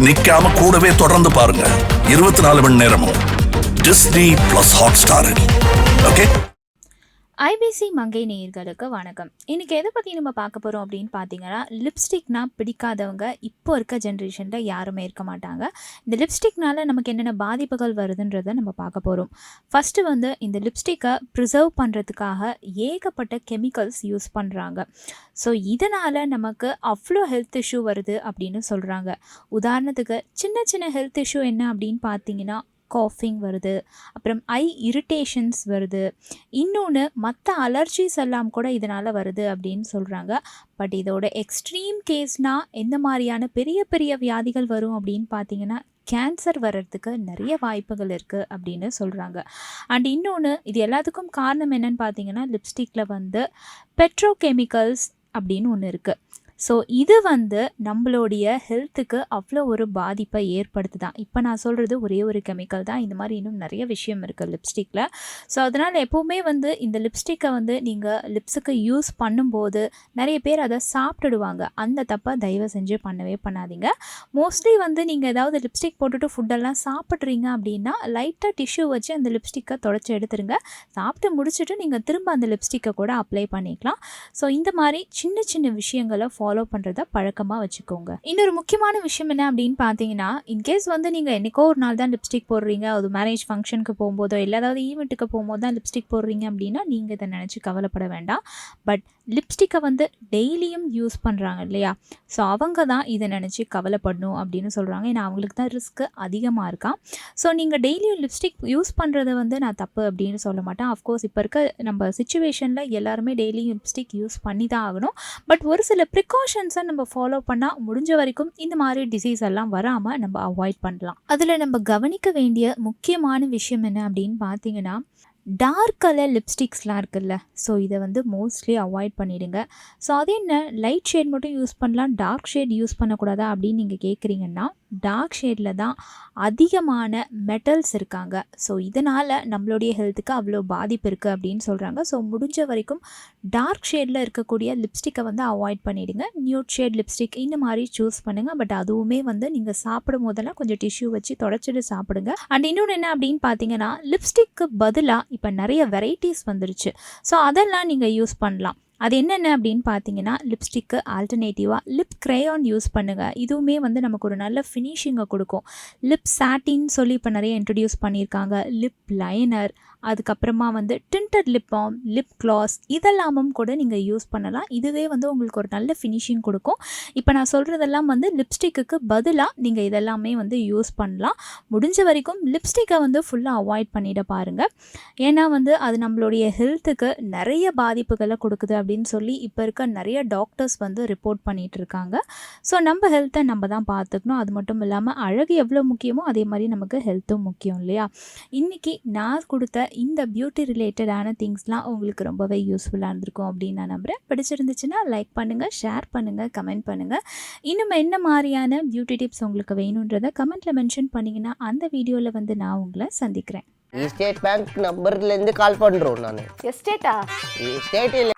நிக்காம கூடவே தொடர்ந்து பாருங்க 24 மணி நேரமும் டிஸ்னி பிளஸ் ஹாட் ஸ்டாரில். ஓகே. IBC மங்கை நேயர்களுக்கு வணக்கம். இன்றைக்கி எதை பற்றி நம்ம பார்க்க போகிறோம் அப்படின்னு பார்த்தீங்கன்னா, லிப்ஸ்டிக்னா பிடிக்காதவங்க இப்போ இருக்க ஜென்ரேஷனில் யாருமே இருக்க மாட்டாங்க. இந்த லிப்ஸ்டிக்னால நமக்கு என்னென்ன பாதிப்புகள் வருதுன்றதை நம்ம பார்க்க போகிறோம். ஃபஸ்ட்டு வந்து இந்த லிப்ஸ்டிக்கை ப்ரிசர்வ் பண்ணுறதுக்காக ஏகப்பட்ட கெமிக்கல்ஸ் யூஸ் பண்ணுறாங்க. ஸோ இதனால் நமக்கு அவ்வளோ ஹெல்த் இஷ்யூ வருது அப்படின்னு சொல்கிறாங்க. உதாரணத்துக்கு சின்ன சின்ன ஹெல்த் இஷ்யூ என்ன அப்படின்னு பார்த்தீங்கன்னா, காஃபிங் வருது, அப்புறம் ஐ இரிட்டேஷன்ஸ் வருது, இன்னொன்று மற்ற அலர்ஜிஸ் எல்லாம் கூட இதனால் வருது அப்படின்னு சொல்கிறாங்க. பட் இதோட எக்ஸ்ட்ரீம் கேஸ்னால் எந்த மாதிரியான பெரிய பெரிய வியாதிகள் வரும் அப்படின்னு பார்த்தீங்கன்னா, கேன்சர் வர்றதுக்கு நிறைய வாய்ப்புகள் இருக்குது அப்படின்னு சொல்கிறாங்க. அண்ட் இன்னொன்று, இது எல்லாத்துக்கும் காரணம் என்னன்னு பார்த்தீங்கன்னா, லிப்ஸ்டிக்கில் வந்து பெட்ரோகெமிக்கல்ஸ் அப்படின்னு ஒன்று இருக்குது. ஸோ இது வந்து நம்மளுடைய ஹெல்த்துக்கு அவ்வளோ ஒரு பாதிப்பை ஏற்படுத்து தான். இப்போ நான் சொல்கிறது ஒரே ஒரு கெமிக்கல் தான். இந்த மாதிரி இன்னும் நிறைய விஷயம் இருக்குது லிப்ஸ்டிக்கில். ஸோ அதனால் எப்போவுமே வந்து இந்த லிப்ஸ்டிக்கை வந்து நீங்கள் லிப்ஸுக்கு யூஸ் பண்ணும்போது நிறைய பேர் அதை சாப்பிட்டுடுவாங்க. அந்த தப்பை தயவு செஞ்சு பண்ணவே பண்ணாதீங்க. மோஸ்ட்லி வந்து நீங்கள் ஏதாவது லிப்ஸ்டிக் போட்டுட்டு ஃபுட்டெல்லாம் சாப்பிட்றீங்க அப்படின்னா லைட்டாக டிஷ்யூ வச்சு அந்த லிப்ஸ்டிக்கை தொடச்சி எடுத்துருங்க. சாப்பிட்டு முடிச்சுட்டு நீங்கள் திரும்ப அந்த லிப்ஸ்டிக்கை கூட அப்ளை பண்ணிக்கலாம். ஸோ இந்த மாதிரி சின்ன சின்ன விஷயங்களை ஃபாலோ பண்ணுறத பழக்கமாக வச்சுக்கோங்க. இன்னொரு முக்கியமான விஷயம் என்ன அப்படின்னு பார்த்தீங்கன்னா, இன்கேஸ் வந்து நீங்கள் என்றைக்கோ ஒரு நாள் தான் லிப்ஸ்டிக் போடுறீங்க, அது மேரேஜ் ஃபங்க்ஷனுக்கு போகும்போதோ இல்லை ஏதாவது ஈவெண்ட்டுக்கு போகும்போது தான் லிப்ஸ்டிக் போடுறீங்க அப்படின்னா நீங்கள் இதை நினச்சி கவலைப்பட வேண்டாம். பட் லிப்ஸ்டிக்கை வந்து டெய்லியும் யூஸ் பண்ணுறாங்க இல்லையா, ஸோ அவங்க தான் இதை நினச்சி கவலைப்படணும் அப்படின்னு சொல்கிறாங்க. ஏன்னா அவங்களுக்கு தான் ரிஸ்க்கு அதிகமாக இருக்கான். ஸோ நீங்கள் டெய்லியும் லிப்ஸ்டிக் யூஸ் பண்ணுறத வந்து நான் தப்பு அப்படின்னு சொல்ல மாட்டேன். அஃப்கோர்ஸ் இப்போ இருக்க நம்ம சுச்சுவேஷனில் எல்லாருமே டெய்லியும் லிப்ஸ்டிக் யூஸ் பண்ணி தான் ஆகணும். பட் ஒரு சில ப்ரிகாஷன்ஸை நம்ம ஃபாலோ பண்ணால் முடிஞ்ச வரைக்கும் இந்த மாதிரி டிசீஸ் எல்லாம் வராமல் நம்ம அவாய்ட் பண்ணலாம். அதில் நம்ம கவனிக்க வேண்டிய முக்கியமான விஷயம் என்ன அப்படின்னு பார்த்தீங்கன்னா, டார்க் கலர் லிப்ஸ்டிக்ஸ்லாம் இருக்குல்ல, ஸோ இதை வந்து மோஸ்ட்லி அவாய்ட் பண்ணிவிடுங்க. ஸோ அது என்ன, லைட் ஷேட் மட்டும் யூஸ் பண்ணலாம், டார்க் ஷேட் யூஸ் பண்ணக்கூடாதா அப்படின்னு நீங்கள் கேட்குறீங்கன்னா, டார்க் ஷேடில் தான் அதிகமான மெட்டல்ஸ் இருக்காங்க. ஸோ இதனால் நம்மளுடைய ஹெல்த்துக்கு அவ்வளோ பாதிப்பு இருக்குது அப்படின்னு சொல்கிறாங்க. ஸோ முடிஞ்ச வரைக்கும் டார்க் ஷேடில் இருக்கக்கூடிய லிப்ஸ்டிக்கை வந்து அவாய்ட் பண்ணிவிடுங்க. நியூட் ஷேட் லிப்ஸ்டிக் இந்த மாதிரி சூஸ் பண்ணுங்கள். பட் அதுவுமே வந்து நீங்கள் சாப்பிடும் போதெல்லாம் கொஞ்சம் டிஷ்யூ வச்சு தொடச்சிட்டு சாப்பிடுங்க. அண்ட் இன்னொன்று என்ன அப்படின்னு பார்த்தீங்கன்னா, லிப்ஸ்டிக்கு பதிலாக இப்போ நிறைய வெரைட்டிஸ் வந்துருச்சு. ஸோ அதெல்லாம் நீங்கள் யூஸ் பண்ணலாம். அது என்னென்ன அப்படின்னு பார்த்தீங்கன்னா, லிப்ஸ்டிக்கு ஆல்டர்னேட்டிவாக லிப் க்ரையான் யூஸ் பண்ணுங்கள். இதுவுமே வந்து நமக்கு ஒரு நல்ல ஃபினிஷிங்கை கொடுக்கும். லிப் சாட்டின்னு சொல்லி இப்போ நிறைய இன்ட்ரடியூஸ் பண்ணியிருக்காங்க. லிப் லைனர், அதுக்கப்புறமா வந்து tinted lip balm, lip gloss இதெல்லாமும் கூட நீங்கள் யூஸ் பண்ணலாம். இதுவே வந்து உங்களுக்கு ஒரு நல்ல ஃபினிஷிங் கொடுக்கும். இப்போ நான் சொல்கிறதெல்லாம் வந்து லிப்ஸ்டிக்கு பதிலாக நீங்கள் இதெல்லாமே வந்து யூஸ் பண்ணலாம். முடிஞ்ச வரைக்கும் லிப்ஸ்டிக்கை வந்து ஃபுல்லாக அவாய்ட் பண்ணிட பாருங்கள். ஏன்னா வந்து அது நம்மளுடைய ஹெல்த்துக்கு நிறைய பாதிப்புகளை கொடுக்குது அப்படின்னு சொல்லி இப்போ இருக்க நிறைய டாக்டர்ஸ் வந்து ரிப்போர்ட் பண்ணிகிட்டு இருக்காங்க. ஸோ நம்ம ஹெல்த்தை நம்ம தான் பார்த்துக்கணும். அது மட்டும் இல்லாமல் அழகு எவ்வளோ முக்கியமோ அதே மாதிரி நமக்கு ஹெல்த்தும் முக்கியம் இல்லையா. இன்றைக்கி நான் கொடுத்த இந்த பியூட்டி ரிலேட்டடான திங்ஸ்லாம் உங்களுக்கு ரொம்பவே யூஸ்ஃபுல்லாக இருந்திருக்கும் அப்படின்னு நான் நம்புகிறேன். பிடிச்சிருந்துச்சுன்னா லைக் பண்ணுங்கள், ஷேர் பண்ணுங்கள், கமெண்ட் பண்ணுங்கள். இன்னும் என்ன மாதிரியான பியூட்டி டிப்ஸ் உங்களுக்கு வேணுன்றதை கமெண்ட்டில் மென்ஷன் பண்ணிங்கன்னா அந்த வீடியோவில் வந்து நான் உங்களை சந்திக்கிறேன். ஸ்டேட் பேங்க் நம்பர்லேருந்து கால் பண்ணுறோம். நான் எஸ்டேட்டா? ஸ்டேட்